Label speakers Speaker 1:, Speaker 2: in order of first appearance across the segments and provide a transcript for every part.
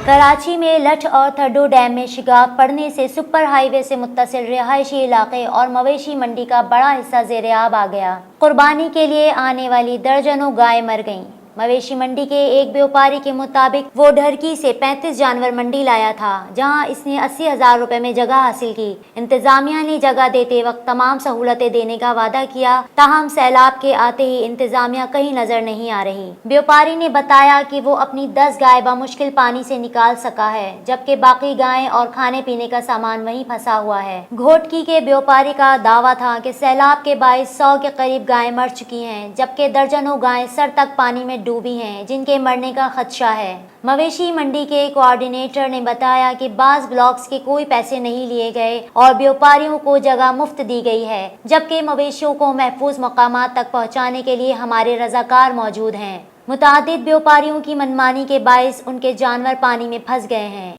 Speaker 1: कराची में लठ और थड्डू डैम में शिगाफ पड़ने से सुपर हाईवे से मुत्तसिल रिहायशी इलाके और मवेशी मंडी का बड़ा हिस्सा ज़ेर-ए-आब आ गया। कुर्बानी के लिए आने वाली दर्जनों गाय मर गईं। मवेशी मंडी के एक व्यापारी के मुताबिक वो ढरकी से 35 जानवर मंडी लाया था, जहां इसने 80,000 रुपए में जगह हासिल की। इंतजामिया ने जगह देते वक्त तमाम सहूलतें देने का वादा किया, ताहम सैलाब के आते ही इंतजामिया कहीं नजर नहीं आ रही। व्यापारी ने बताया कि वो अपनी 10 गाय बामुश्किल पानी से निकाल सका है, जबकि बाकी गायें और खाने पीने का सामान वहीं फंसा हुआ है। घोटकी के व्यापारी का दावा था कि सैलाब के बाइस 100 के करीब गायें मर चुकी हैं, जबकि दर्जनों गायें सर तक पानी में डूबी हैं, जिनके मरने का खदशा है। मवेशी मंडी के कोऑर्डिनेटर ने बताया कि बाज़ ब्लॉक्स के कोई पैसे नहीं लिए गए और व्यापारियों को जगह मुफ्त दी गई है, जबकि मवेशियों को महफूज मकामात तक पहुंचाने के लिए हमारे रजाकार मौजूद हैं। मुतादिद व्यापारियों की मनमानी के बायस उनके जानवर पानी में फंस गए हैं।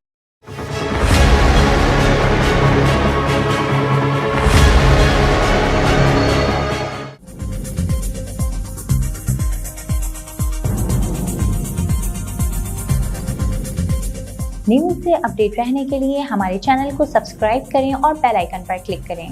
Speaker 2: न्यूज़ से अपडेट रहने के लिए हमारे चैनल को सब्सक्राइब करें और बेल आइकन पर क्लिक करें।